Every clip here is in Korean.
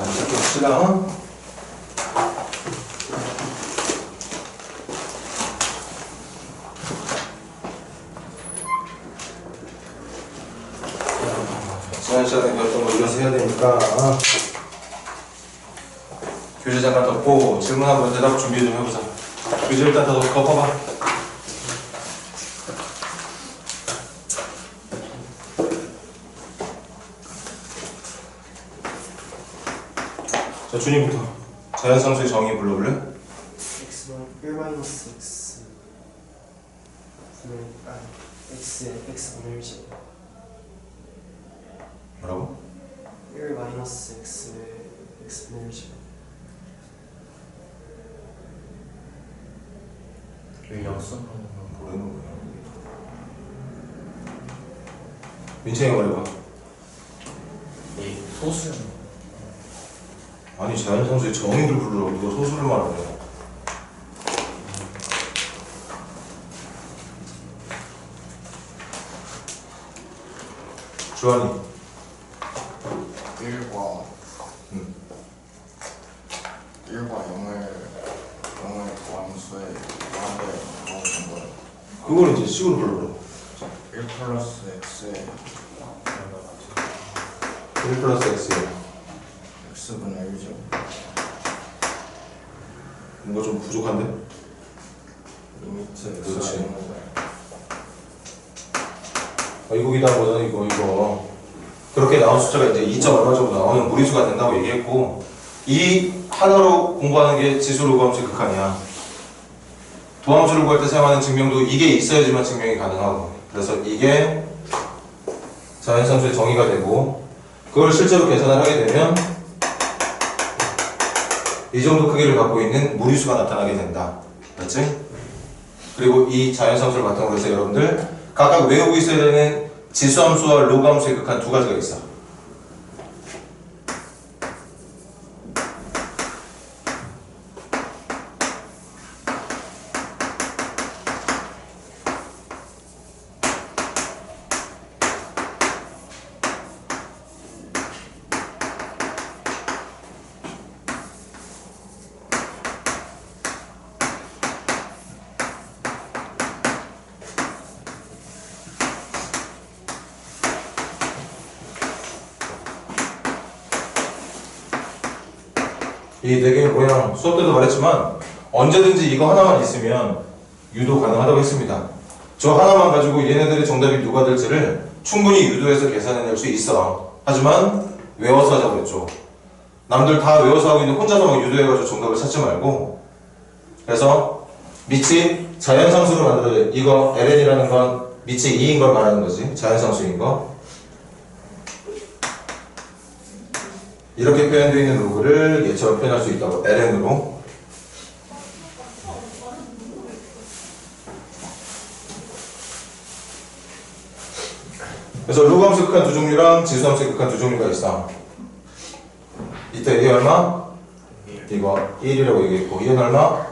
자, 시작합시다. 지난 시간에 배웠던 거 이어서 해야 되니까 교재 잠깐 덮고 질문 한번 대답 준비 좀 해보자. 교재 일단 다 덮어봐. 자, 준이부터 자연상수의 정의 불러볼래? x는 1-x x의 x분의 1제곱 뭐라고? 1-x의 x분의 1제곱 왜 역선? 모르는 거야. 민채이가 말해봐. 이 소수는 아니, 자연상수의 정의를 부르라고 누가 소수를 말하냐. 주환이. 1과 1과 0을 더한 수에 더한데 더하는 거예요. 그걸 이제 식으로 불러보라. 1 플러스 x에 1 플러스 x에 x분의 1죠. 뭔가 좀 부족한데? 리미트 그렇지. x가 0을 이거 기다한 거잖아, 이거. 그렇게 나온 숫자가 이제 2점 얼마 정도 나오는 무리수가 된다고 얘기했고, 이 하나로 공부하는 게 지수 로그함수의 극한이야. 도함수를 구할 때 사용하는 증명도 이게 있어야지만 증명이 가능하고, 그래서 이게 자연상수의 정의가 되고, 그걸 실제로 계산을 하게 되면 이 정도 크기를 갖고 있는 무리수가 나타나게 된다. 맞지? 그리고 이 자연상수를 바탕으로 해서 여러분들 각각 외우고 있어야 되는 지수함수와 로그함수의 극한 두 가지가 있어. 이 네 개의 모양 수업 때도 말했지만 언제든지 이거 하나만 있으면 유도 가능하다고 했습니다. 저 하나만 가지고 얘네들의 정답이 누가 될지를 충분히 유도해서 계산해낼 수 있어. 하지만 외워서 하자고 했죠. 남들 다 외워서 하고 있는데 혼자서 막 유도해가지고 정답을 찾지 말고, 그래서 밑이 자연상수로 만들어져. 이거 ln이라는 건 밑이 2인 걸 말하는 거지. 자연상수인 거. 이렇게 표현되어 있는 로그를 얘처럼 표현할 수 있다고. ln으로. 그래서 로그함수의 극한 두 종류랑 지수함수의 극한 두 종류가 있어. 이때 얘 얼마? 이거 1이라고 얘기했고, 얘는 얼마?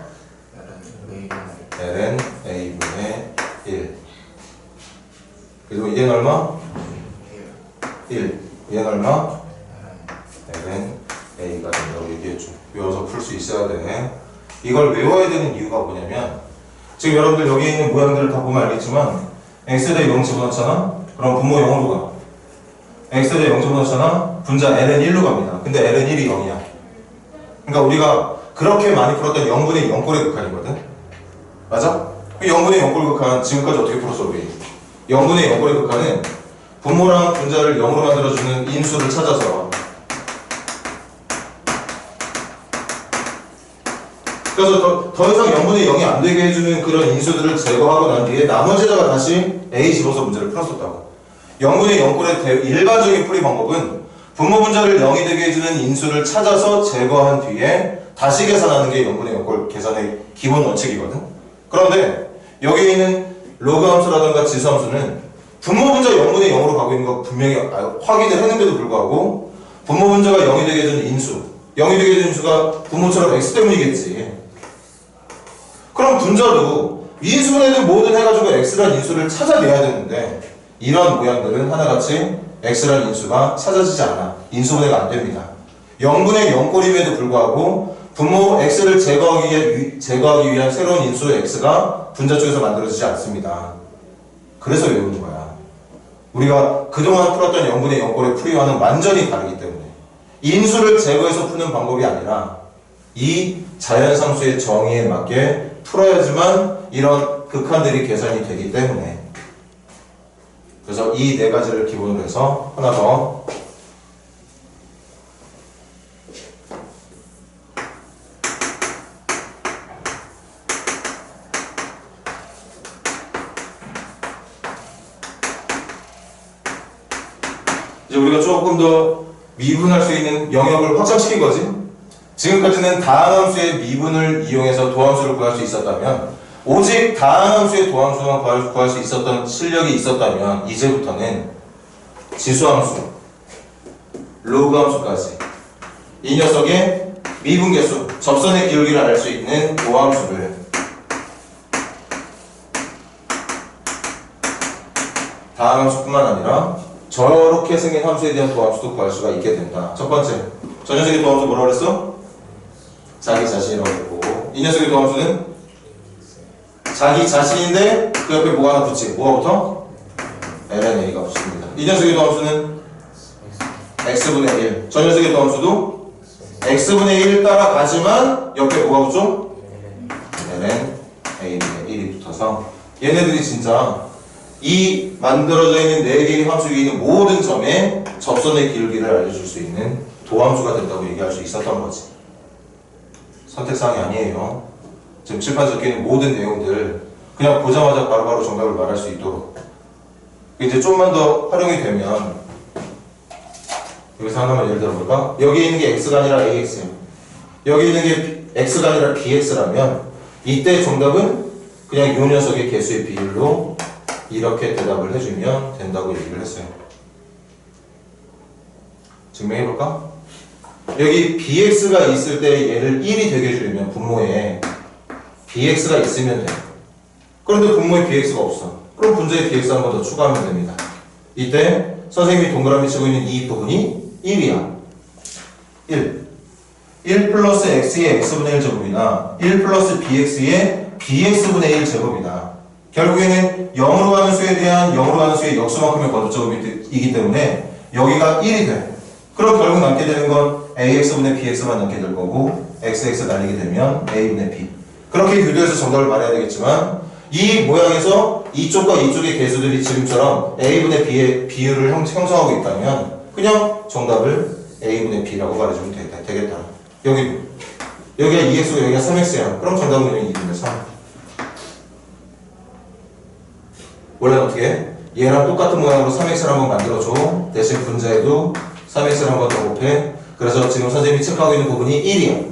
ln a분의 1. 그리고 얘는 얼마? 1. 얘는 얼마? ln a가 된다고 얘기했죠. 외워서 풀 수 있어야 돼. 이걸 외워야 되는 이유가 뭐냐면, 지금 여러분들 여기 있는 모양들을 다 보면 알겠지만 x대 0 집어넣잖아? 그럼 분모 0으로 가. x대 0 집어넣잖아? 분자 ln 1로 갑니다. 근데 ln 1이 0이야. 그러니까 우리가 그렇게 많이 풀었던 0분의 0꼴의 극한이거든? 맞아? 0분의 0꼴 극한 지금까지 어떻게 풀었어 우리? 0분의 0꼴의 극한은 분모랑 분자를 0으로 만들어주는 인수를 찾아서, 그래서 더 이상 0분의 0이 안 되게 해주는 그런 인수들을 제거하고 난 뒤에 나머지에다가 다시 A 집어서 문제를 풀었었다고. 0분의 0꼴의 일반적인 풀이 방법은 분모 분자를 0이 되게 해주는 인수를 찾아서 제거한 뒤에 다시 계산하는 게 0분의 0꼴 계산의 기본 원칙이거든. 그런데 여기 있는 로그함수라든가 지수함수는 분모 분자 0분의 0으로 가고 있는 거 분명히 확인을 했는데도 불구하고 분모 분자가 0이 되게 해주는 인수, 0이 되게 해주는 인수가 분모처럼 x 때문이겠지. 그럼 분자도 인수분해든 뭐든 해가지고 x란 인수를 찾아내야 되는데, 이런 모양들은 하나같이 x란 인수가 찾아지지 않아. 인수분해가 안 됩니다. 0분의 0꼴임에도 불구하고 분모 x를 제거하기 위한 새로운 인수 x가 분자 쪽에서 만들어지지 않습니다. 그래서 외우는 거야. 우리가 그동안 풀었던 0분의 0꼴의 풀이와는 완전히 다르기 때문에 인수를 제거해서 푸는 방법이 아니라 이 자연상수의 정의에 맞게 풀어야지만 이런 극한들이 계산이 되기 때문에 그래서 이 네 가지를 기본으로 해서 하나 더 이제 우리가 조금 더 미분할 수 있는 영역을 확장시킨 거지. 지금까지는 다항함수의 미분을 이용해서 도함수를 구할 수 있었다면 오직 다항함수의 도함수만 구할 수 있었던 실력이 있었다면 이제부터는 지수함수, 로그함수까지 이 녀석의 미분계수, 접선의 기울기를 알 수 있는 도함수를 다항함수뿐만 아니라 저렇게 생긴 함수에 대한 도함수도 구할 수가 있게 된다. 첫 번째, 저 녀석의 도함수 뭐라고 그랬어? 자기 자신이라고 했고, 이 녀석의 도함수는 자기 자신인데 그 옆에 뭐가 하나 붙지? 뭐가 붙어? lnA가 붙습니다. 이 녀석의 도함수는 x분의 1. 저 녀석의 도함수도 x분의 1 따라가지만 옆에 뭐가 붙죠? lnA분의 1이 붙어서 얘네들이 진짜 이 만들어져 있는 4개의 함수 위에 있는 모든 점에 접선의 기울기를 알려줄 수 있는 도함수가 된다고 얘기할 수 있었던 거지. 선택사항이 아니에요. 지금 칠판에 적혀있는 모든 내용들 그냥 보자마자 바로바로 정답을 말할 수 있도록 이제 좀만 더 활용이 되면 여기서 하나만 예를 들어볼까? 여기 있는 게 x가 아니라 ax예요. 여기 있는 게 x가 아니라 bx라면 이때 정답은 그냥 이 녀석의 개수의 비율로 이렇게 대답을 해주면 된다고 얘기를 했어요. 증명해볼까? 여기 bx가 있을 때 얘를 1이 되게 해주려면 분모에 bx가 있으면 돼. 그런데 분모에 bx가 없어. 그럼 분자에 bx 한 번 더 추가하면 됩니다. 이때 선생님이 동그라미 치고 있는 이 부분이 1이야. 1 플러스 x의 x분의 1 제곱이나 1 플러스 bx의 bx분의 1 제곱이다. 결국에는 0으로 가는 수에 대한 0으로 가는 수의 역수만큼의 거듭제곱이기 때문에 여기가 1이 돼. 그럼 결국 남게 되는 건 ax분의 bx만 남게 될 거고 xx 날리게 되면 a분의 b. 그렇게 유도해서 정답을 말해야 되겠지만 이 모양에서 이쪽과 이쪽의 개수들이 지금처럼 a분의 b의 비율을 형성하고 있다면 그냥 정답을 a분의 b라고 말해주면 되겠다. 여기가 2x고 여기가 3x야. 그럼 정답은 그냥 2분의 3. 원래는 어떻게 해? 얘랑 똑같은 모양으로 3x를 한번 만들어줘. 대신 분자에도 3x를 한번 더 곱해. 그래서 지금 선생님이 체크하고 있는 부분이 1이야.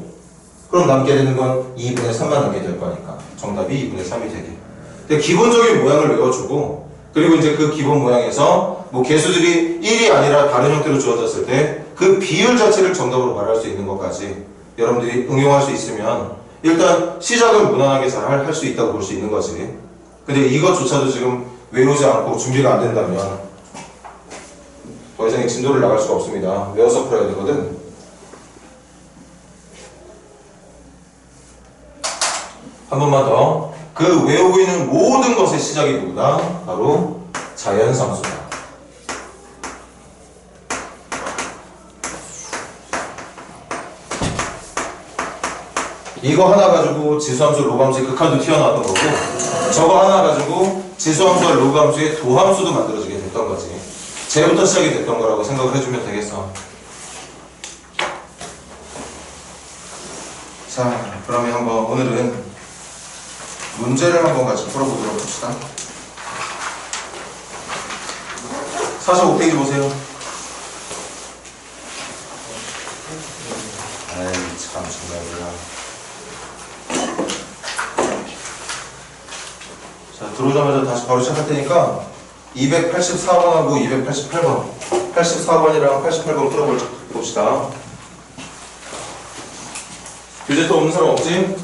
그럼 남게 되는 건 2분의 3만 남게 될 거니까 정답이 2분의 3이 되게. 근데 기본적인 모양을 외워주고 그리고 이제 그 기본 모양에서 뭐 개수들이 1이 아니라 다른 형태로 주어졌을 때 그 비율 자체를 정답으로 말할 수 있는 것까지 여러분들이 응용할 수 있으면 일단 시작은 무난하게 잘 할 수 있다고 볼 수 있는 거지. 근데 이것조차도 지금 외우지 않고 준비가 안 된다면 더 이상 진도를 나갈 수가 없습니다. 외워서 풀어야 되거든. 한 번만 더. 그 외우고 있는 모든 것의 시작이 누구다? 바로 자연상수다. 이거 하나 가지고 지수함수, 로그함수의 극한도 튀어나왔던 거고 저거 하나 가지고 지수함수와 로그함수의 도함수도 만들어지게 됐던 거지. 쟤부터 시작이 됐던 거라고 생각을 해주면 되겠어. 자, 그러면 한번 오늘은 문제를 한번 같이 풀어보도록 합시다. 45페이지 보세요. 에이 참 정말 자, 들어오자마자 다시 바로 시작할 테니까 284번하고 288번 84번이랑 88번 풀어봅시다. 교재 또 없는 사람 없지?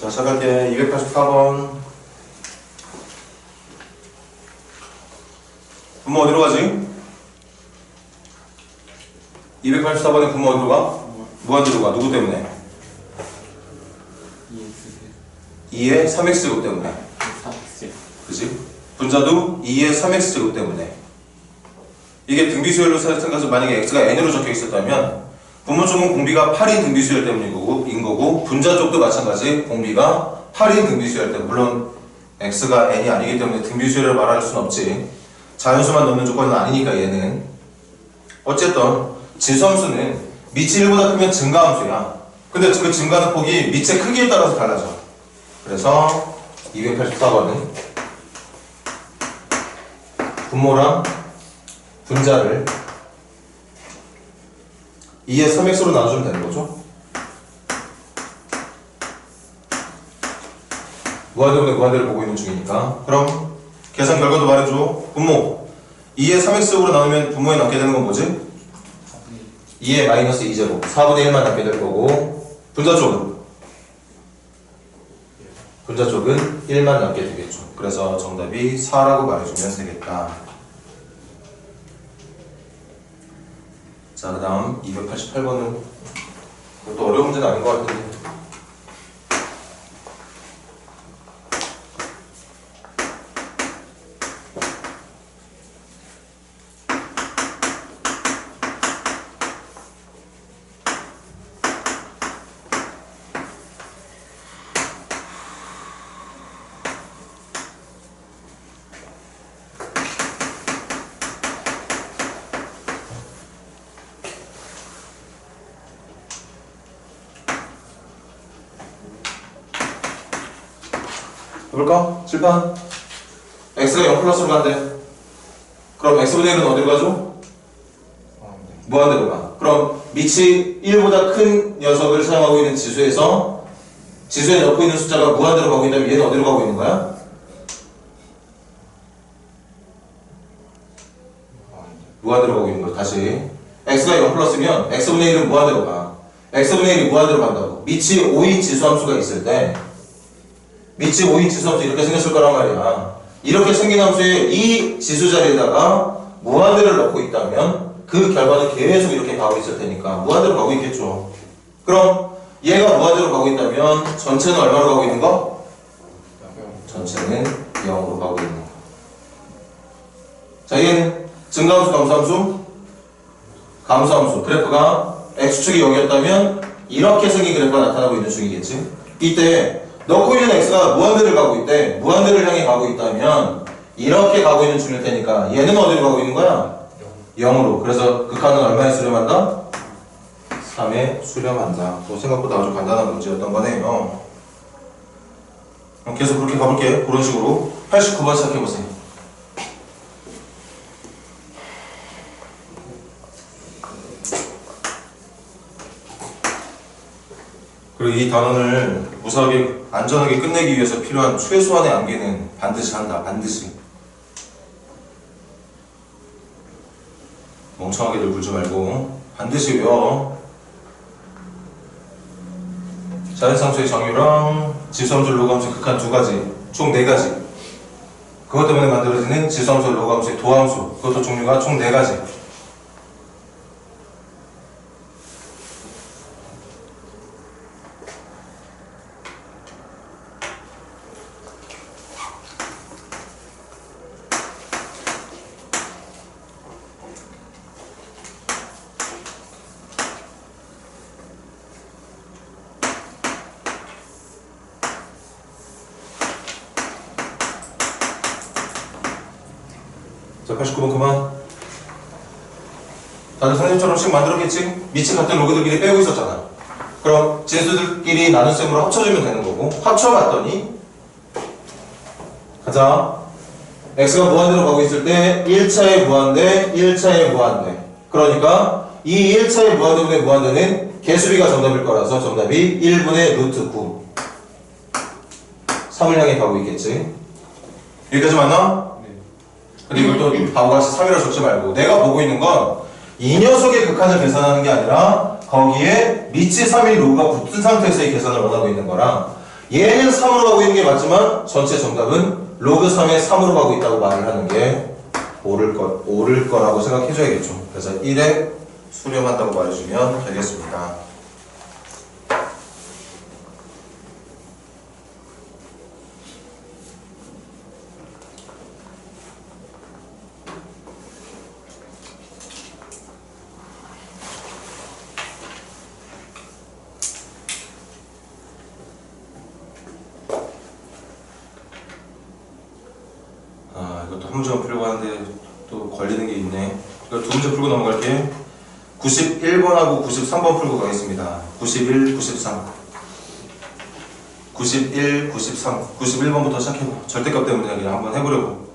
자, 시작할게. 284번. 분모 어디로 가지? 284번에 분모 어디로 가? 무한대로 가. 누구 때문에? 2의 3x제곱 때문에. 그지? 분자도 2의 3x제곱 때문에. 이게 등비수열로 생각해서 만약에 x가 n으로 적혀 있었다면 분모 쪽은 공비가 8인 등비수열 때문인 거고 분자 쪽도 마찬가지 공비가 8인 등비수열 때문에. 물론 x가 n이 아니기 때문에 등비수열을 말할 수는 없지. 자연수만 넣는 조건은 아니니까 얘는. 어쨌든 지수함수는 밑이 1보다 크면 증가함수야. 근데 그 증가하는 폭이 밑의 크기에 따라서 달라져. 그래서 284번은 분모랑 분자를 2의 3x로 나눠주면 되는 거죠. 무한대분의 무한대를 보고 있는 중이니까. 그럼 계산 결과도 말해줘. 분모 2의 3x제곱으로 나누면 분모에 남게 되는 건 뭐지? 2의 마이너스 2제곱 4분의 1만 남게 될 거고, 분자 쪽은 1만 남게 되겠죠. 그래서 정답이 4라고 말해주면 되겠다. 자, 그 다음 288번은 그것도 어려운 문제는 아닌 것 같은데. 해볼까? 칠판 x가 0 플러스로 간대. 그럼 x분의 1은 어디로 가죠? 무한대로 가. 그럼 밑이 1보다 큰 녀석을 사용하고 있는 지수에서 지수에 넣고 있는 숫자가 무한대로 가고 있다면 얘는 어디로 가고 있는 거야? 무한대로 가고 있는 거야. 다시 x가 0 플러스면 x분의 1은 무한대로 가. x분의 1이 무한대로 간다고. 밑이 5인 지수함수가 있을 때 밑이 5인 지수함수 이렇게 생겼을 거란 말이야. 이렇게 생긴 함수의 이 지수 자리에다가 무한대를 넣고 있다면 그 결과는 계속 이렇게 가고 있을 테니까 무한대로 가고 있겠죠. 그럼 얘가 무한대로 가고 있다면 전체는 얼마로 가고 있는 거? 전체는 0으로 가고 있는 거. 자, 얘는 증가함수, 감소함수? 감소함수. 그래프가 x축이 0이었다면 이렇게 생긴 그래프가 나타나고 있는 중이겠지. 이때 넣고 있는 x가 무한대를 가고 있대. 무한대를 향해 가고 있다면 이렇게 가고 있는 중일 테니까 얘는 어디로 가고 있는 거야? 0으로. 그래서 극한은 얼마에 수렴한다? 3에 수렴한다. 뭐 생각보다 아주 간단한 문제였던 거네요. 그럼 계속 그렇게 가볼게요. 그런 식으로 89번 시작해보세요. 그리고 이 단원을 무사하게 안전하게 끝내기 위해서 필요한 최소한의 암기는 반드시 한다. 반드시. 멍청하게들 굴지 말고 반드시 외워. 자연상수의 정유랑 지수함수, 로그함수의 극한 두 가지, 총 네 가지. 그것 때문에 만들어지는 지수함수, 로그함수의 도함수, 그것도 종류가 총 네 가지. 자, 89번 그만. 다들 선생님처럼 식 만들었겠지? 밑이 같은 로그들끼리 빼고 있었잖아. 그럼 진수들끼리 나눈 셈으로 합쳐주면 되는 거고, 합쳐봤더니 가자. x가 무한대로 가고 있을 때 1차의 무한대, 1차의 무한대. 그러니까 이 1차의 무한대분의 무한대는 개수비가 정답일 거라서 정답이 1분의 루트 9. 3을 향해 가고 있겠지. 여기까지 맞나? 근데 이걸 또 바보같이 3이라 적지 말고 내가 보고 있는 건 이 녀석의 극한을 계산하는 게 아니라 거기에 밑이 3인 로그가 붙은 상태에서의 계산을 원하고 있는 거라 얘는 3으로 가고 있는 게 맞지만 전체 정답은 로그 3에 3으로 가고 있다고 말을 하는 게 옳을 거라고 생각해줘야겠죠. 그래서 1에 수렴한다고 말해주면 되겠습니다. 이것도 한 문제만 풀려고 하는데 또 걸리는 게 있네. 이거 두 문제 풀고 넘어갈게. 91번하고 93번 풀고 가겠습니다. 91, 93. 91, 93. 91번부터 시작해봐. 절대값 때문에 그냥 한번 해보려고.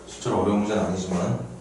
실제로 어려운 문제는 아니지만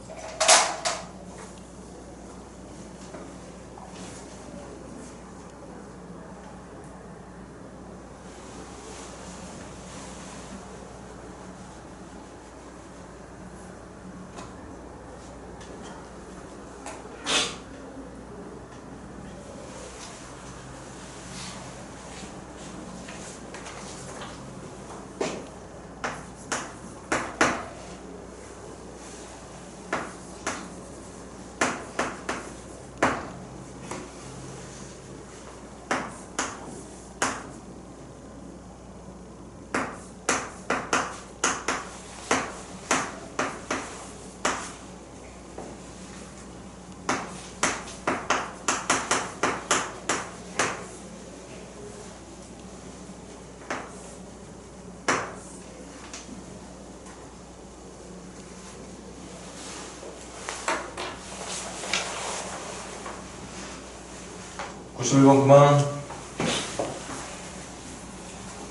(91번) 그만.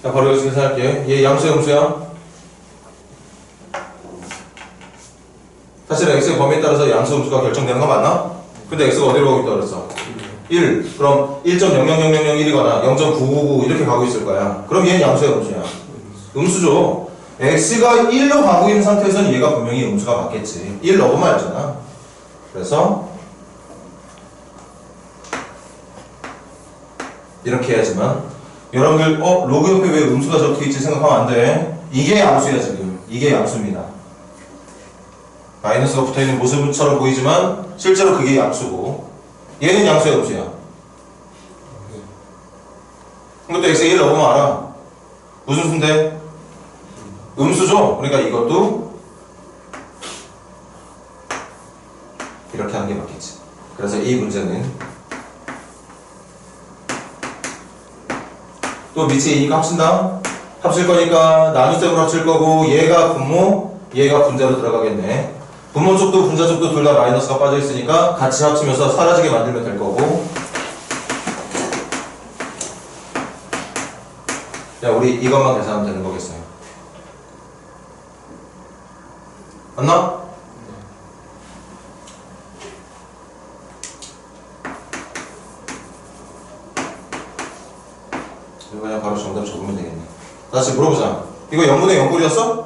자, 바로 여기서 계산할게. 얘 양수야 음수야? 사실 x의 범위에 따라서 양수 음수가 결정되는 거 맞나? 근데 x가 어디로 가고 있다고 그랬어? 1. 그럼 1.0000001이거나 0.999 이렇게 가고 있을 거야. 그럼 얘는 양수야 음수야? 음수죠. x가 1로 가고 있는 상태에서는 얘가 분명히 음수가 맞겠지. 1 넣으면 알잖아. 그래서 이렇게 해야지만 여러분들 로그 옆에 왜 음수가 적혀있지 생각하면 안돼. 이게 양수야 지금. 이게 양수입니다. 마이너스가 붙어있는 모습처럼 보이지만 실제로 그게 양수고 얘는 양수야 음수야? 이것도 x에 1 넣으면 알아. 무슨 수인데? 음수죠? 그러니까 이것도 이렇게 하는 게 맞겠지. 그래서 이 문제는 또 밑에 이니까 합친다? 합칠 거니까 나눗셈으로 합칠 거고 얘가 분모, 얘가 분자로 들어가겠네. 분모 쪽도 분자 쪽도 둘 다 마이너스가 빠져 있으니까 같이 합치면서 사라지게 만들면 될 거고. 자, 우리 이것만 계산하면 되는 거겠어요. 맞나? 이거 그냥 바로 정답 적으면 되겠네. 다시 물어보자. 이거 0분의 0꼴이었어?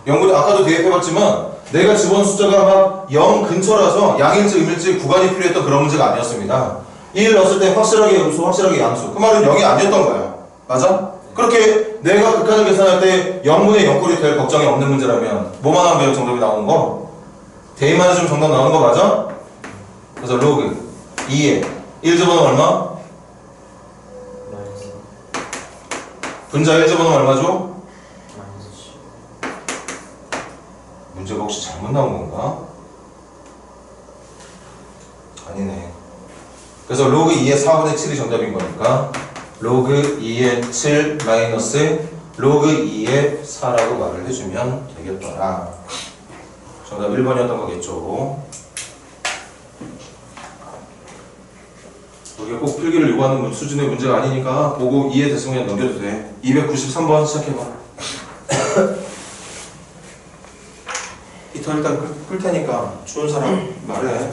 0분의 아까도 대입해봤지만 내가 집어넣은 숫자가 막 0 근처라서 양일지 음일지 구간이 필요했던 그런 문제가 아니었습니다. 1 넣었을 때 확실하게 음수, 확실하게 양수. 그 말은 0이 아니었던 거야. 맞아? 그렇게 내가 극한을 계산할 때 0분의 0꼴이 될 걱정이 없는 문제라면 뭐만 하면 정답이 나오는 거? 대입만 해주면 정답 나오는 거 맞아? 그래서 로그 2에 1 집어넣으면 얼마? 마이너스 분자 1 집어넣으면 얼마죠? 마이너스 10. 문제가 혹시 잘못 나온 건가? 아니네. 그래서 로그 2의 4분의 7이 정답인 거니까 로그 2의 7 마이너스 로그 2의 4라고 말을 해주면 되겠더라. 정답 1번이었던 거겠죠. 여기 꼭 필기를 요구하는 수준의 문제가 아니니까 보고 이해됐으면 그냥 넘겨도 돼. 293번 시작해봐. 히터 일단 끌 테니까 추운 사람 말해.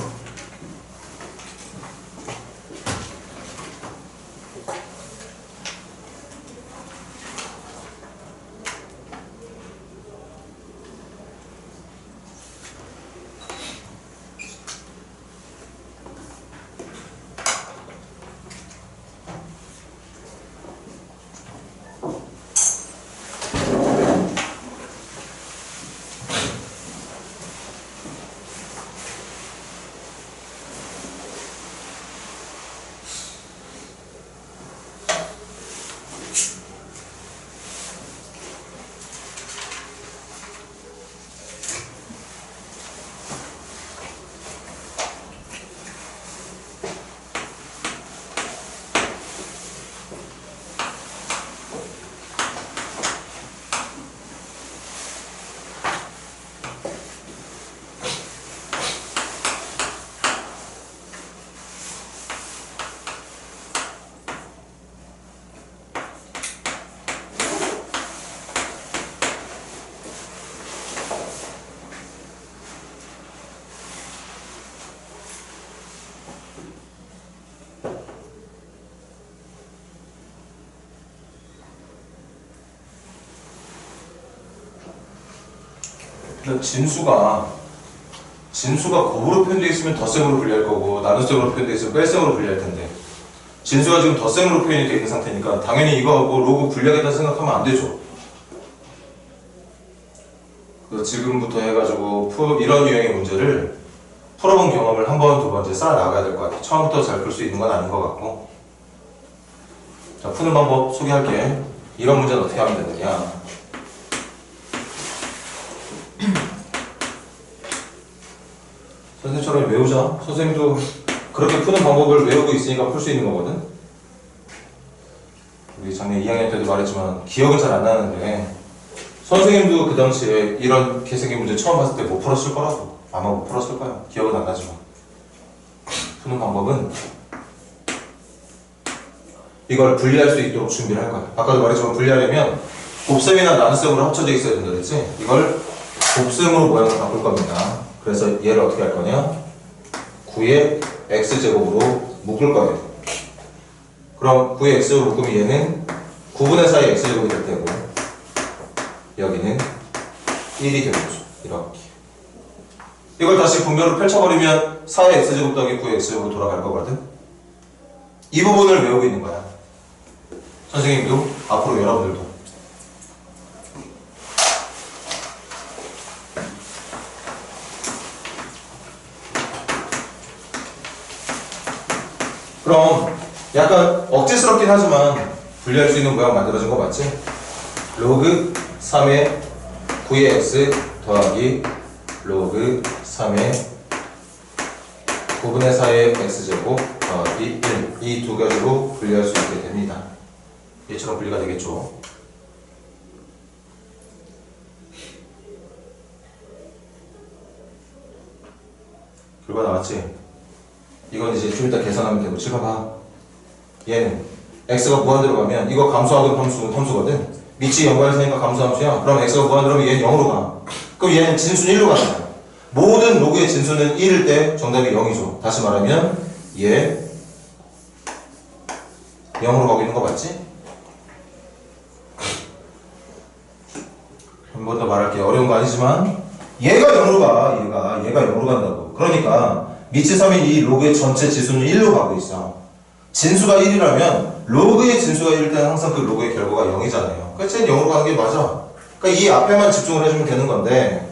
진수가 곱으로 표현되어 있으면 덧셈으로 분리할 거고 나눗셈으로 표현되어 있으면 뺄셈으로 분리할 텐데 진수가 지금 덧셈으로 표현이 되어 있는 상태니까 당연히 이거 뭐 로그 분리하겠다 생각하면 안 되죠. 그래서 지금부터 해가지고 이런 유형의 문제를 풀어본 경험을 한 번, 두 번 이제 쌓아 나가야 될 것 같아. 처음부터 잘 풀 수 있는 건 아닌 것 같고. 자, 푸는 방법 소개할게. 이런 문제는 어떻게 하면 되느냐. 선생님처럼 외우자. 선생님도 그렇게 푸는 방법을 외우고 있으니까 풀 수 있는 거거든. 우리 작년 2학년 때도 말했지만 기억은 잘 안 나는데 선생님도 그 당시에 이런 개생의 문제 처음 봤을 때 못 풀었을 거라고. 아마 못 풀었을 거야. 기억은 안 나지만. 푸는 방법은 이걸 분리할 수 있도록 준비를 할 거야. 아까도 말했지만 분리하려면 곱셈이나 나눗셈으로 합쳐져 있어야 된다 그랬지? 이걸 곱셈으로 모양을 바꿀 겁니다. 그래서 얘를 어떻게 할 거냐? 9의 x제곱으로 묶을 거예요. 그럼 9의 x제곱 묶으면 얘는 9분의 4의 x제곱이 될 테고 여기는 1이 되겠죠. 이렇게. 이걸 다시 분모로 펼쳐버리면 4의 x제곱 더하기 9의 x제곱으로 돌아갈 거거든. 이 부분을 외우고 있는 거야. 선생님도 앞으로 여러분들도. 그럼 약간 억지스럽긴 하지만 분리할 수 있는 모양 만들어진 거 맞지? 로그 3의 9의 x 더하기 로그 3의 9분의 4의 x제곱 더하기 1 이 두 가지로 분리할 수 있게 됩니다. 얘처럼 분리가 되겠죠. 결과 나왔지? 이건 이제 좀 이따 계산하면 되고 칠봐봐. 얘는 x가 무한대로 가면 이거 감소하던 함수거든. 밑이 연관했으니까 감소함수야. 그럼 x가 무한대로 가면 얘는 0으로 가. 그럼 얘는 진수는 1로 가잖아. 모든 로그의 진수는 1일 때 정답이 0이죠. 다시 말하면 얘 0으로 가고 있는 거 맞지? 한 번 더 말할게요. 어려운 거 아니지만 얘가 0으로 가. 얘가 0으로 간다고. 그러니까 밑이 3인 이 로그의 전체 지수는 1로 가고 있어. 진수가 1이라면 로그의 진수가 1일 때는 항상 그 로그의 결과가 0이잖아요. 그래서 쟤는 0으로 가는 게 맞아. 그러니까 이 앞에만 집중을 해주면 되는 건데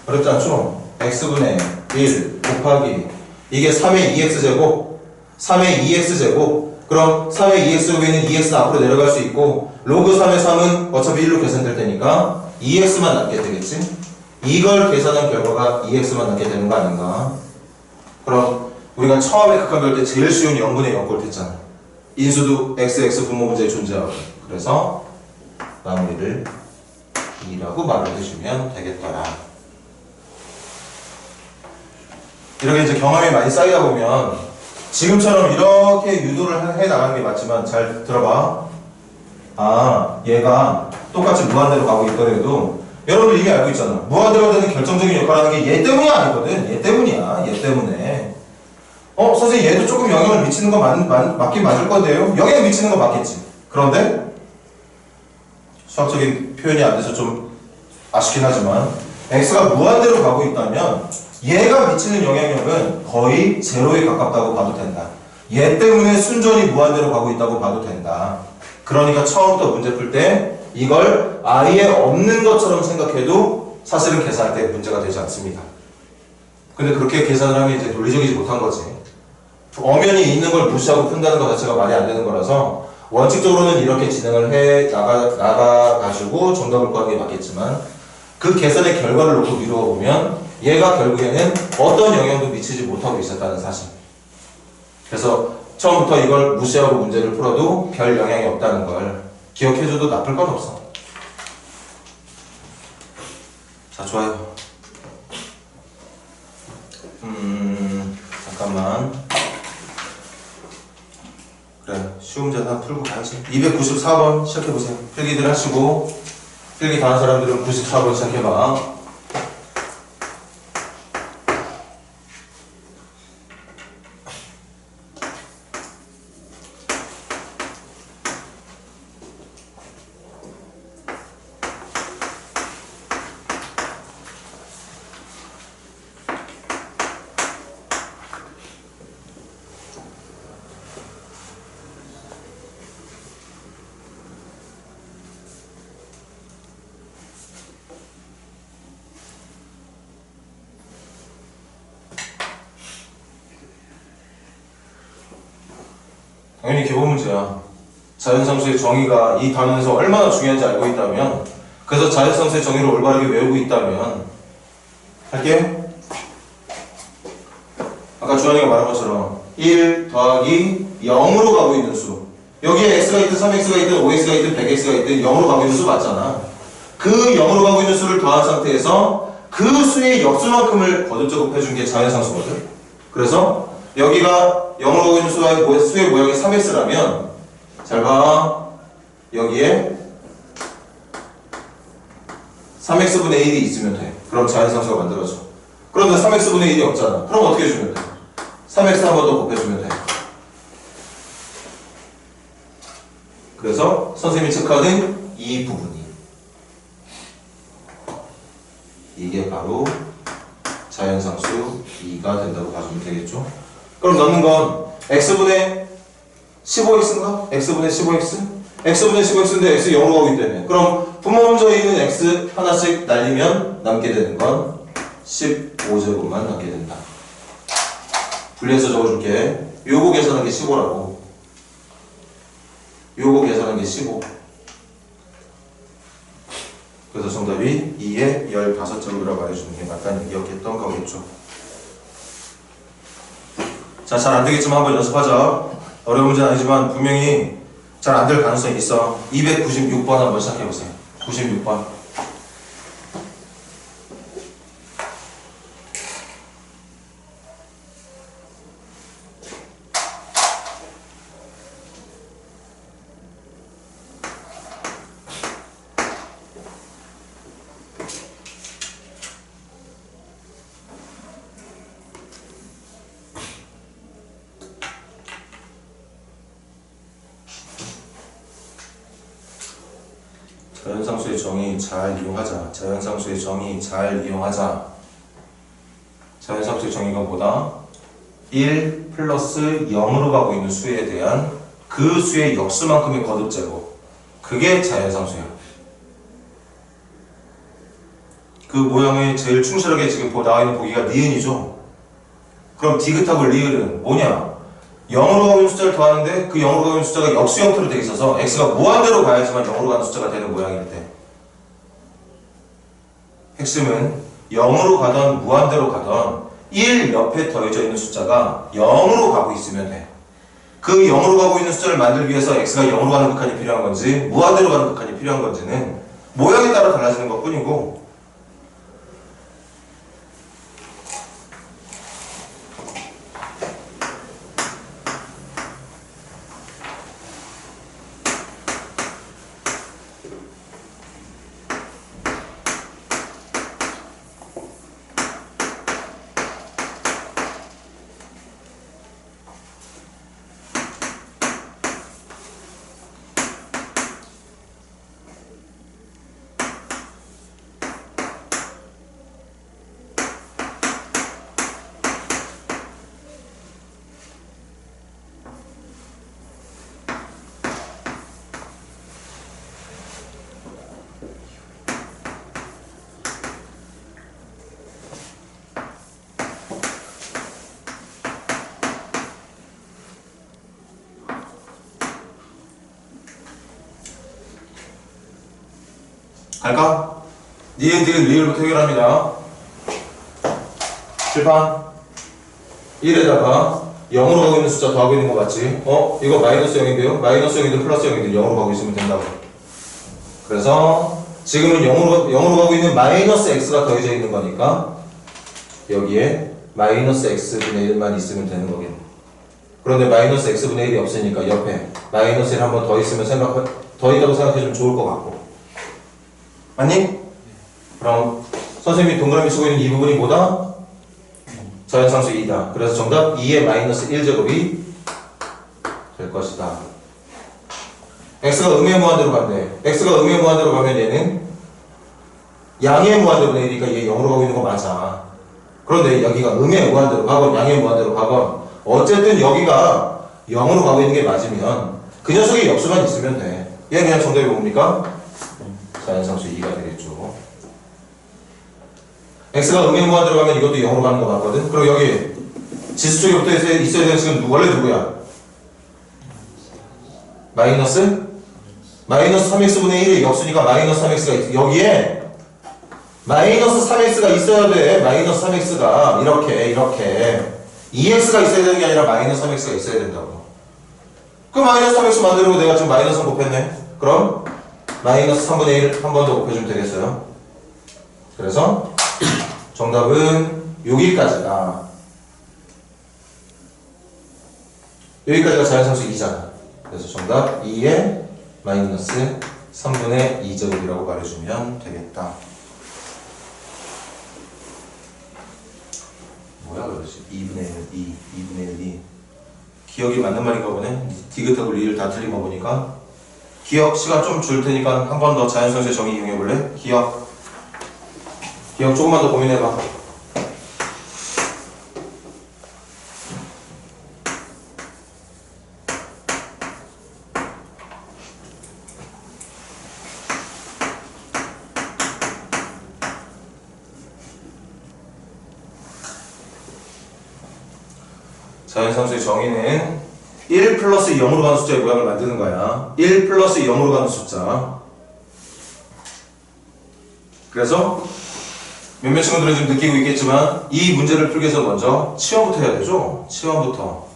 어렵지 않죠? x분의 1 곱하기 이게 3의 2x제곱 3의 2x제곱 그럼 3의 2x 위에는 2x는 앞으로 내려갈 수 있고 로그 3의 3은 어차피 1로 계산될 테니까 2x만 남게 되겠지? 이걸 계산한 결과가 2x만 남게 되는 거 아닌가? 그럼 우리가 처음에 극한별 때 제일 쉬운 0분의 0 꼴 했잖아. 인수도 x 분모 문제에 존재하고 그래서 마무리를 2라고 말을 해주면 되겠더라. 이렇게 이제 경험이 많이 쌓이다 보면 지금처럼 이렇게 유도를 해 나가는 게 맞지만 잘 들어봐. 아, 얘가 똑같이 무한대로 가고 있더라도 여러분들 이미 알고 있잖아. 무한대로 되는 결정적인 역할을 하는 게 얘 때문이 아니거든. 얘 때문이야. 얘 때문에. 선생님 얘도 조금 영향을 미치는 거 맞긴 맞을 건데요. 영향 미치는 거 맞겠지. 그런데 수학적인 표현이 안 돼서 좀 아쉽긴 하지만 x가 무한대로 가고 있다면 얘가 미치는 영향력은 거의 제로에 가깝다고 봐도 된다. 얘 때문에 순전히 무한대로 가고 있다고 봐도 된다. 그러니까 처음부터 문제 풀 때 이걸 아예 없는 것처럼 생각해도 사실은 계산할 때 문제가 되지 않습니다. 근데 그렇게 계산을 하면 이제 논리적이지 못한 거지. 엄연히 있는 걸 무시하고 푼다는 것 자체가 말이 안 되는 거라서 원칙적으로는 이렇게 진행을 해 나가가지고 정답을 구하는 게 맞겠지만 그 계산의 결과를 놓고 미루어 보면 얘가 결국에는 어떤 영향도 미치지 못하고 있었다는 사실. 그래서 처음부터 이걸 무시하고 문제를 풀어도 별 영향이 없다는 걸 기억해줘도 나쁠 건 없어. 자, 좋아요. 잠깐만. 그래, 쉬운 문제 하나 풀고 가야지. 294번 시작해보세요. 필기들 하시고 필기 다 한 사람들은 94번 시작해봐. 당연히 기본 문제야. 자연상수의 정의가 이 단원에서 얼마나 중요한지 알고 있다면, 그래서 자연상수의 정의를 올바르게 외우고 있다면 할게. 아까 주환이가 말한 것처럼 1 더하기 0으로 가고 있는 수, 여기에 x가 있든 3x가 있든 5x가 있든 100x가 있든 0으로 가고 있는 수 맞잖아. 그 0으로 가고 있는 수를 더한 상태에서 그 수의 역수만큼을 거듭 해준 게 자연상수거든. 그래서 여기가 0으로 가고 있는 수의 모양이 3x라면 잘 봐. 여기에 3x분의 1이 있으면 돼. 그럼 자연상수가 만들어져. 그런데 3x분의 1이 없잖아. 그럼 어떻게 해주면 돼? 3x 한 번 더 곱해주면 돼. 그래서 선생님이 체크하는 이 부분이 이게 바로 자연상수 2가 된다고 봐주면 되겠죠. 그럼 넣는 건 x분의 15x인가? x분의 15x? x분의 15x인데 x 0으로 가고 있기 때문에 그럼 분모문서에 있는 x 하나씩 날리면 남게 되는 건 15제곱만 남게 된다. 분리해서 적어줄게. 요거 계산한 게 15라고. 요거 계산한 게 15. 그래서 정답이 2의 15제곱이라고 말해주는 게 맞다는 기억했던 거겠죠. 자, 잘 안되겠지만 한번 연습하자. 어려운 문제는 아니지만 분명히 잘 안 될 가능성이 있어. 296번 한번 시작해보세요. 96번. 자연상수의 정의 잘 이용하자. 자연상수의 정의 잘 이용하자. 자연상수의 정의가 뭐다? 1 플러스 0으로 가고 있는 수에 대한 그 수의 역수만큼의 거듭제곱. 그게 자연상수야. 그 모양에 제일 충실하게 지금 나와 있는 보기가 니은이죠. 그럼 디귿하고 리을은 뭐냐? 0으로 가고 있는 숫자를 더하는데 그 0으로 가고 있는 숫자가 역수 형태로 되어 있어서 x가 무한대로 가야지만 0으로 가는 숫자가 되는 모양일 때 핵심은 0으로 가던 무한대로 가던 1 옆에 더해져 있는 숫자가 0으로 가고 있으면 돼. 그 0으로 가고 있는 숫자를 만들기 위해서 x가 0으로 가는 극한이 필요한 건지 무한대로 가는 극한이 필요한 건지는 모양에 따라 달라지는 것 뿐이고 갈까? 니은, 디귿, 리을부터 해결합니다. 칠판 1에다가 0으로 가고 있는 숫자 더하고 있는 거 맞지? 이거 마이너스 0인데요? 마이너스 0이든 플러스 0이든 0으로 가고 있으면 된다고. 그래서 지금은 0으로 가고 있는 마이너스 x가 더해져 있는 거니까 여기에 마이너스 x분의 1만 있으면 되는 거겠네. 그런데 마이너스 x분의 1이 없으니까 옆에 마이너스 1 한 번 더 있으면 더 있다고 생각해주면 좋을 것 같고. 맞니? 그럼 선생님이 동그라미 치고 있는 이 부분이 뭐다? 자연상수 2다. 그래서 정답 2의 마이너스 1제곱이 될 것이다. x가 음의 무한대로 간대. x가 음의 무한대로 가면 얘는 양의 무한대로 내니까 얘 0으로 가고 있는 거 맞아. 그런데 여기가 음의 무한대로 가건 양의 무한대로 가건 어쨌든 여기가 0으로 가고 있는 게 맞으면 그 녀석의 역수만 있으면 돼. 얘는 그냥 정답이 뭡니까? 자연상수 2가 되겠죠. x가 음의 무한대로 가면 이것도 0으로 가는 거 맞거든? 그리고 여기 지수 쪽에 붙어 있어야 되는 식은 원래 누구야? 마이너스 3x분의 1의 역수니까 마이너스 3x가 있어. 여기에 마이너스 3x가 있어야 돼. 마이너스 3x가 이렇게 2x가 있어야 되는 게 아니라 마이너스 3x가 있어야 된다고. 그 마이너스 3x 만들고 내가 지금 마이너스 3 곱했네. 그럼 마이너스 3분의 1 한 번 더 곱해주면 되겠어요. 그래서 정답은 여기까지다. 여기까지가 자연상수 2잖아. 그래서 정답 2의 마이너스 3분의 2제곱이라고 말해주면 되겠다. 뭐야 그러지? 2분의 1, 2분의 1이 기억이 맞는 말인가 보네. 디귿하고 리을 다 틀린 거 보니까. 기억 시간 좀 줄 테니까 한 번 더 자연상수의 정의 이용해 볼래? 기억 조금만 더 고민해봐. 자연상수의 정의는 1 플러스 0으로 가는 숫자의 모양을 만드는 거야. 1 플러스 0으로 가는 숫자. 그래서 몇몇 친구들은 좀 느끼고 있겠지만 이 문제를 풀기 위해서 먼저 치환부터 해야 되죠. 치환부터.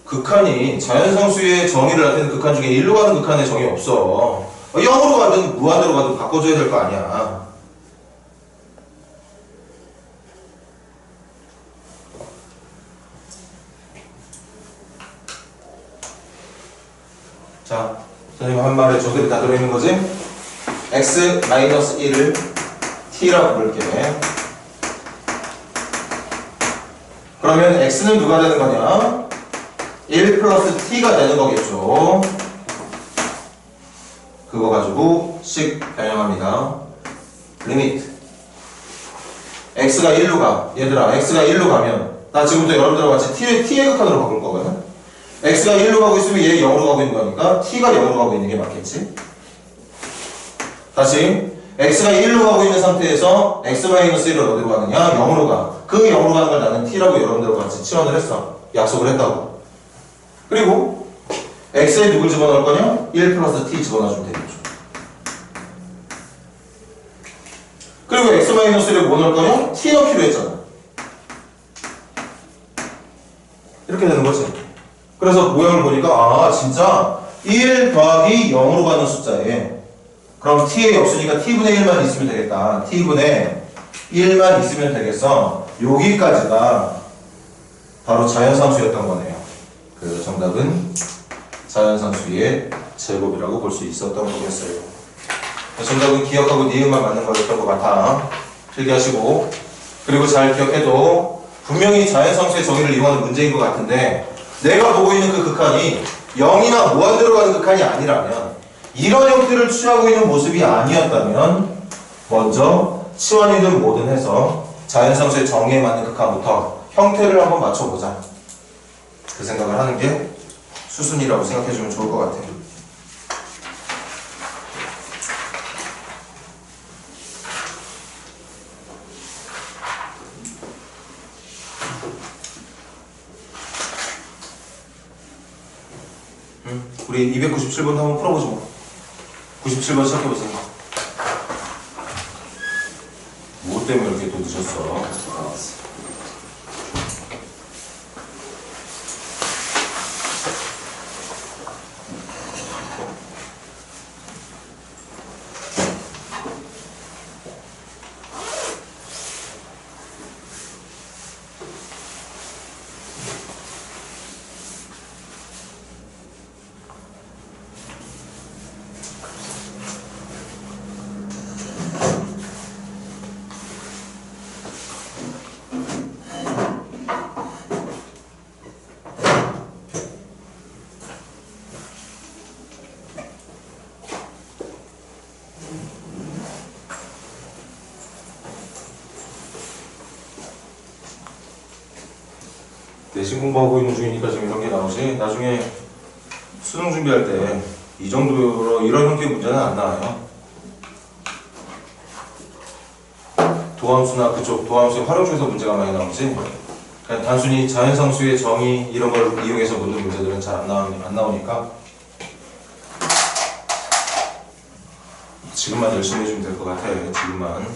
극한이 자연상수의 정의를 나타내는 극한 중에 1로 가는 극한의 정의 없어. 0으로 가든 무한대로 가든 바꿔줘야 될 거 아니야. 자, 선생님 한 말에 저들이 다 들어있는 거지? x-1을 t라고 부를게. 그러면 x는 누가 되는 거냐? 1 플러스 t가 되는 거겠죠. 그거 가지고 식 변형합니다. 리미트 x가 1로 가. 얘들아, x가 1로 가면 나 지금부터 여러분들과 같이 t의 극한으로 바꿀 거거든. x가 1로 가고 있으면 얘 0으로 가고 있는 거니까 t가 0으로 가고 있는 게 맞겠지. 다시 x가 1로 가고 있는 상태에서 x-1은 어디로 가느냐? 0으로 가. 그 0으로 가는 걸 나는 t라고 여러분들과 같이 치환을 했어. 약속을 했다고. 그리고 x에 누굴 집어넣을 거냐? 1 플러스 t 집어넣어주면 되겠죠. 그리고 x-1을 뭐 넣을 거냐? t 넣기로 했잖아. 이렇게 되는 거지. 그래서 모양을 보니까 아 진짜 1 더하기 0으로 가는 숫자에 그럼 t에 없으니까 t분의 1만 있으면 되겠다. t분의 1만 있으면 되겠어. 여기까지가 바로 자연상수였던 거네요. 그래서 정답은 자연상수의 제곱이라고 볼 수 있었던 거겠어요. 정답은 기억하고 니은만 맞는 거였던 것 같아. 필기하시고. 그리고 잘 기억해도 분명히 자연상수의 정의를 이용하는 문제인 것 같은데 내가 보고 있는 그 극한이 0이나 무한대로 가는 극한이 아니라면 이런 형태를 취하고 있는 모습이 아니었다면 먼저 치환이든 뭐든 해서 자연상수의 정의에 맞는 극한부터 형태를 한번 맞춰보자. 그 생각을 하는 게 수순이라고 생각해주면 좋을 것 같아요. 우리 297번 한번 풀어보죠. 뭐. 97번 시작해보세요. 뭐 때문에 이렇게 또 늦었어? 내신 공부하고 있는 중이니까 지금 이런 게 나오지. 나중에 수능 준비할 때 이 정도로 이런 형태의 문제는 안 나와요. 도함수나 그쪽 도함수의 활용 중에서 문제가 많이 나오지. 그냥 단순히 자연상수의 정의 이런 걸 이용해서 묻는 문제들은 잘 안 나오니까 지금만 열심히 해주면 될 것 같아요. 지금만.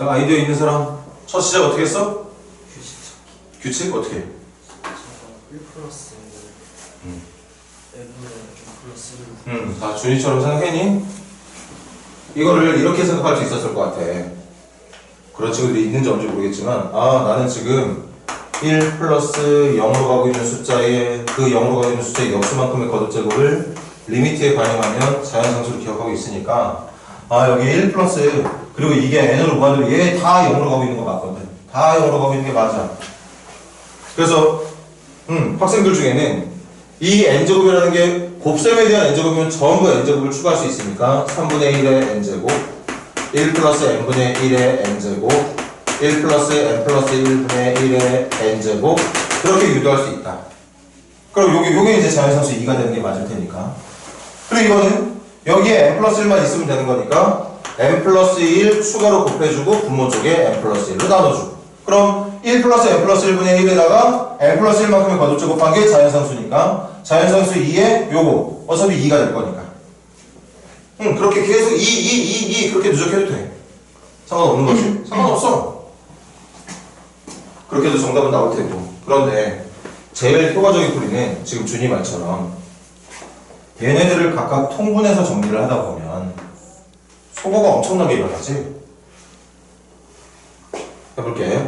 자, 아이디어 있는 사람 첫 시작 어떻게 했어? 규칙 찾기. 규칙 어떻게 해? 잠깐 1 플러스 n분의 좀 플러스 1. 다 준이처럼 생각했니? 이거를 이렇게 생각할 수 있었을 것 같아. 그런 친구들이 있는지 없는지 모르겠지만, 아, 나는 지금 1 플러스 0으로 가고 있는 숫자에, 그 0으로 가고 있는 숫자의 역수만큼의 거듭제곱을 리미트에 반영하면 자연상수를 기억하고 있으니까, 아, 여기 1 플러스, 그리고 이게 n으로 무한대로 얘 다 0으로 가고 있는 거 맞거든. 다 0으로 가고 있는 게 맞아. 그래서, 학생들 중에는 이 n제곱이라는 게 곱셈에 대한 n제곱이면 전부 n제곱을 추가할 수 있으니까 3분의 1의 n제곱 1 플러스 n분의 1의 n제곱 1 플러스 n 플러스 1분의 1의 n제곱 그렇게 유도할 수 있다. 그럼 요게 이제 자연상수 2가 되는 게 맞을 테니까. 그리고 이거는 여기에 n 플러스 1만 있으면 되는 거니까 n 플러스 1 추가로 곱해주고 분모 쪽에 n 플러스 1로 나눠주고 그럼 1 플러스 n 플러스 1분의 1에다가 n 플러스 1만큼의 거듭 제곱한 게 자연상수니까 자연상수 2에 요거 어차피 2가 될 거니까 그렇게 계속 2 그렇게 누적해도 돼. 상관없는 거지? 상관없어. 그렇게 해도 정답은 나올 테고. 그런데 제일 효과적인 풀이는 지금 준이 말처럼 얘네들을 각각 통분해서 정리를 하다 보면 소거가 엄청나게 일어나지. 해볼게.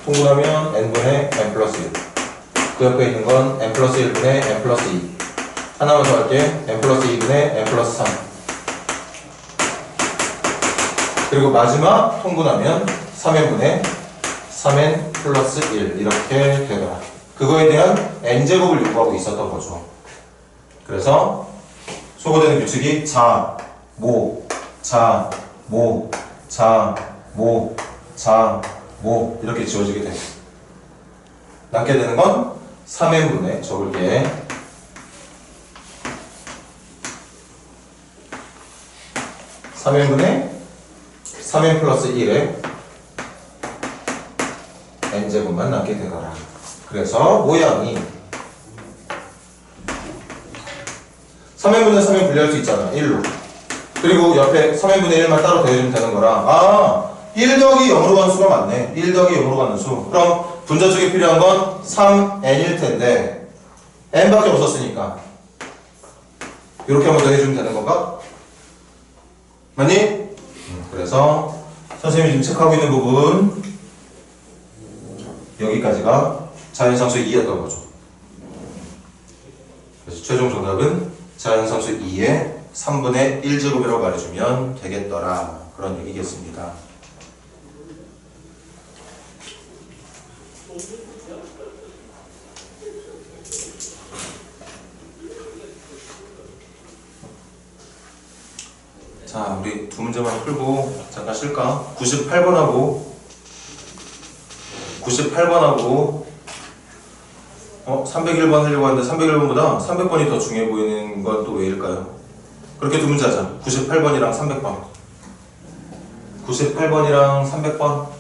통분하면 n분의 n 플러스 1. 그 옆에 있는 건 n 플러스 1분의 n 플러스 2. 하나만 더 할게. n 플러스 2분의 n 플러스 3. 그리고 마지막 통분하면 3n분의 3n 플러스 1 이렇게 되더라. 그거에 대한 n제곱을 요구하고 있었던 거죠. 그래서 소거되는 규칙이 자, 모, 자, 모, 자, 모, 자, 모 이렇게 지워지게 돼. 남게 되는 건 3n분의 적을게 3n분의 3n 플러스 1에 n제곱만 남게 되더라. 그래서 모양이 3n분의 3n 분리할 수 있잖아. 1로. 그리고 옆에 3n분의 1만 따로 더해주면 되는 거라. 아, 1 더하기 0으로 가는 수가 맞네. 1 더하기 0으로 가는 수. 그럼 분자 쪽에 필요한 건 3n일 텐데 n밖에 없었으니까 이렇게 한번 더 해주면 되는 건가? 맞니? 그래서 선생님이 지금 체크하고 있는 부분 여기까지가 자연상수 2였던 거죠. 그래서 최종 정답은 자연상수 2의 3분의 1제곱이라고 말해주면 되겠더라. 그런 얘기겠습니다. 자, 우리 두 문제만 풀고 잠깐 쉴까? 98번하고 301번 하려고 하는데 301번보다 300번이 더 중요해 보이는 건 또 왜일까요? 그렇게 두 문제 하자. 98번이랑 300번 98번이랑 300번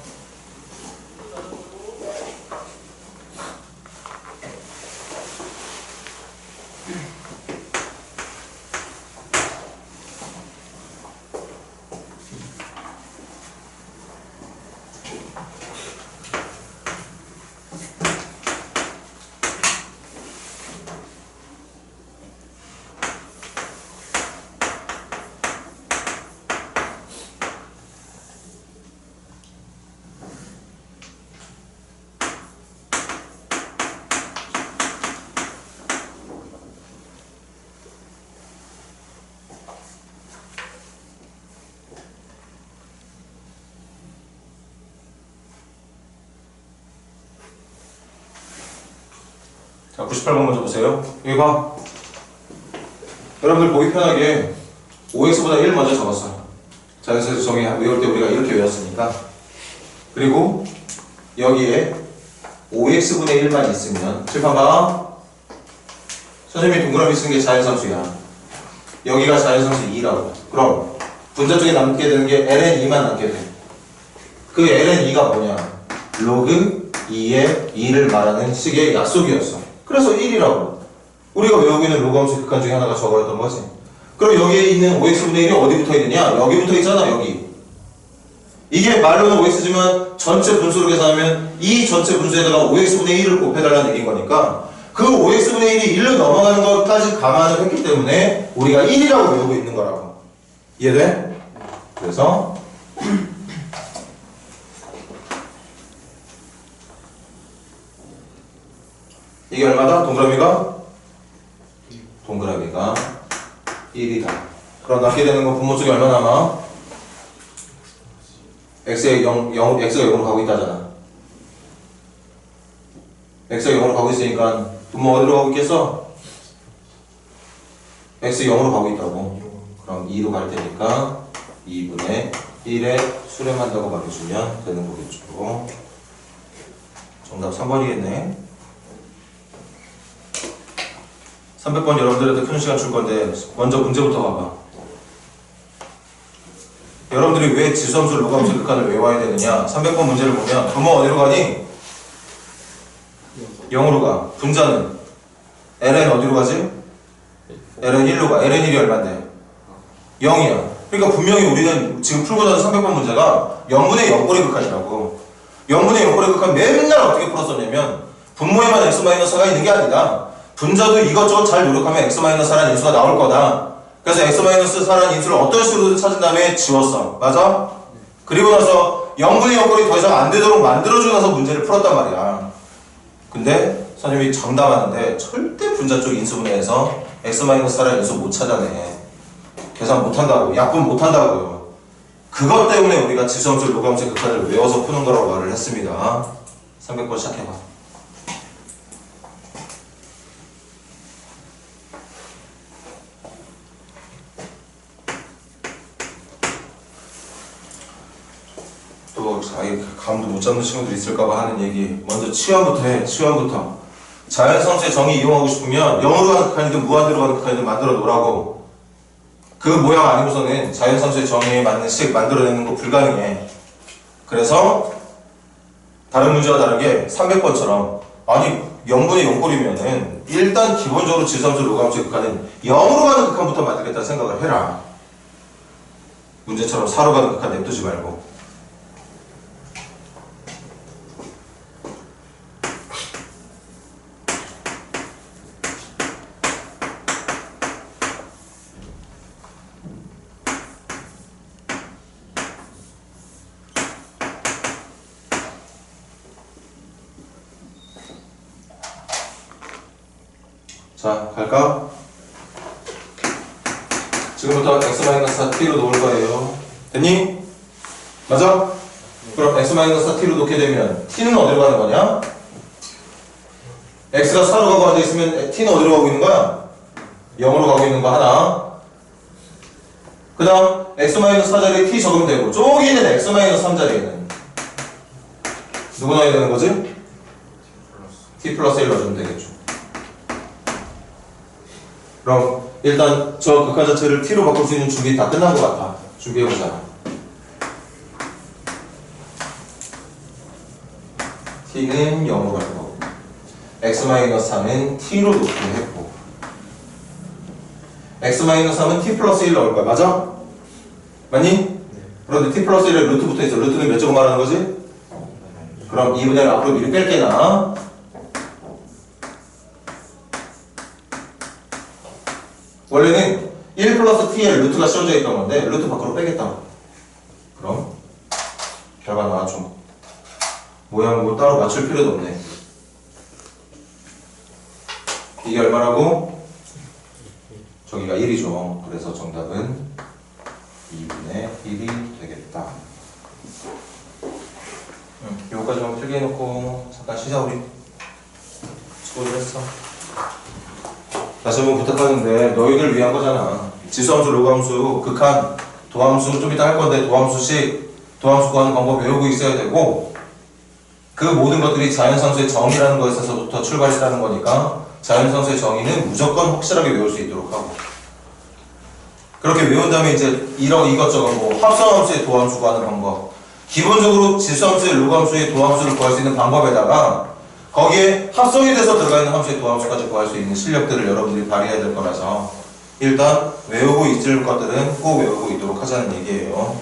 자, 98번 먼저 보세요. 여기 봐. 여러분들 보기 편하게 5x보다 1 먼저 적었어요. 자연수에서 정의 외울 때 우리가 이렇게 외웠으니까. 그리고 여기에 5x분의 1만 있으면 칠판 봐. 선생님이 동그라미 쓴 게 자연상수야. 여기가 자연상수 2라고. 그럼 분자 쪽에 남게 되는 게 ln 2만 남게 돼. 그 ln 2가 뭐냐? 로그 2의 2를 말하는 식의 약속이었어. 그래서 1이라고. 우리가 외우고 있는 로그함수 극한 중에 하나가 저거였던 거지. 그럼 여기에 있는 5x분의 1이 어디 붙어 있느냐? 여기 붙어 있잖아, 여기. 이게 말로는 5x지만 전체 분수로 계산하면 이 전체 분수에다가 5x분의 1을 곱해달라는 얘기인 거니까 그 5x분의 1이 1로 넘어가는 것까지 감안을 했기 때문에 우리가 1이라고 외우고 있는 거라고. 이해돼? 그래서 이게 얼마다? 동그라미가 1이다. 그럼 남게 되는 건 분모 쪽에 얼마 남아? x가 0으로 가고 있다잖아. x가 0으로 가고 있으니까 분모 어디로 가고 있겠어? x 0으로 가고 있다고. 그럼 2로 갈 테니까 2분의 1에 수렴한다고 말해주면 되는 거겠죠. 정답 3번이겠네. 300번 여러분들한테 큰 시간 줄 건데 먼저 문제부터 봐봐. 여러분들이 왜 지수함수 로그함수 극한을 외워야 되느냐? 300번 문제를 보면 분모 어디로 가니? 0으로 가. 분자는 ln 어디로 가지? ln 1로 가. ln 1이 얼마인데? 0이야. 그러니까 분명히 우리는 지금 풀고 나는 300번 문제가 0분의 0꼴의 극한이라고. 0분의 0꼴의 극한 맨날 어떻게 풀었었냐면 분모에만 x-4가 있는 게 아니다. 분자도 이것저것 잘 노력하면 x-4라는 인수가 나올 거다. 그래서 x-4라는 인수를 어떤 식으로든 찾은 다음에 지웠어. 맞아? 그리고 나서 0분의 0꼴이 더 이상 안 되도록 만들어주고 나서 문제를 풀었단 말이야. 근데 선생님이 장담하는데 절대 분자 쪽 인수분해에서 x-4라는 인수 못 찾아내. 계산 못한다고. 약분 못한다고요. 그것 때문에 우리가 지수함수 로그함수 극한을 외워서 푸는 거라고 말을 했습니다. 300번 시작해봐. 또 아예 감도 못 잡는 친구들 있을까봐 하는 얘기. 먼저 치환부터 해. 치환부터. 자연상수의 정의 이용하고 싶으면 0으로 가는 극한이든 무한대로 가는 극한이든 만들어 놓으라고. 그 모양 아니고서는 자연상수의 정의에 맞는 식 만들어내는 거 불가능해. 그래서 다른 문제와 다르게 300번처럼 아니 0분의 0꼴이면은 일단 기본적으로 지수함수 로그함수의 극한은 0으로 가는 극한부터 만들겠다는 생각을 해라. 문제처럼 4로 가는 극한 냅두지 말고. 자, 갈까? 지금부터 x-4t로 놓을 거예요. 됐니? 맞아? 그럼 x-4t로 놓게 되면 t는 어디로 가는 거냐? x가 4로 가고 앉아있으면 t는 어디로 가고 있는 거야? 0으로 가고 있는 거 하나. 그 다음 x-4 자리에 t 적으면 되고 저기 있는 x-3 자리에는 누구 넣어야 되는 거지? t 플러스 1 넣어주면 되겠죠. 그럼 일단 저 극한 자체를 t로 바꿀 수 있는 준비 다 끝난 것 같아. 준비해보자. t는 0으로 갈 거고 x-3은 t로 놓기로 했고 x-3은 t 플러스 1 넣을 거야. 맞아? 맞니? 그런데 t 플러스 1에 루트 붙어있어. 루트는 몇 제곱 말하는 거지? 그럼 2분의 1 앞으로 미리 뺄게 나. 원래는 1 플러스 t에 루트가 씌워져 있던 건데 루트 밖으로 빼겠다. 그럼 결과 나와줘. 모양 뭐 따로 맞출 필요도 없네. 이게 얼마라고? 저기가 1이죠. 그래서 정답은 2분의 1이 되겠다. 요거까지만 필기 해놓고 잠깐 쉬자 우리. 수고를 했어. 다시 한번 부탁하는데 너희들 위한 거잖아. 지수함수, 로그함수, 극한, 도함수 좀 이따 할 건데 도함수식, 도함수 구하는 방법 외우고 있어야 되고 그 모든 것들이 자연상수의 정의라는 것에서부터 출발이라는 거니까 자연상수의 정의는 무조건 확실하게 외울 수 있도록 하고 그렇게 외운 다음에 이제 이것저것 뭐 합성함수의 도함수 구하는 방법 기본적으로 지수함수의 로그함수의 도함수를 구할 수 있는 방법에다가 거기에 합성이 돼서 들어가 있는 함수의 도함수까지 구할 수 있는 실력들을 여러분들이 발휘해야 될 거라서 일단 외우고 있을 것들은 꼭 외우고 있도록 하자는 얘기예요.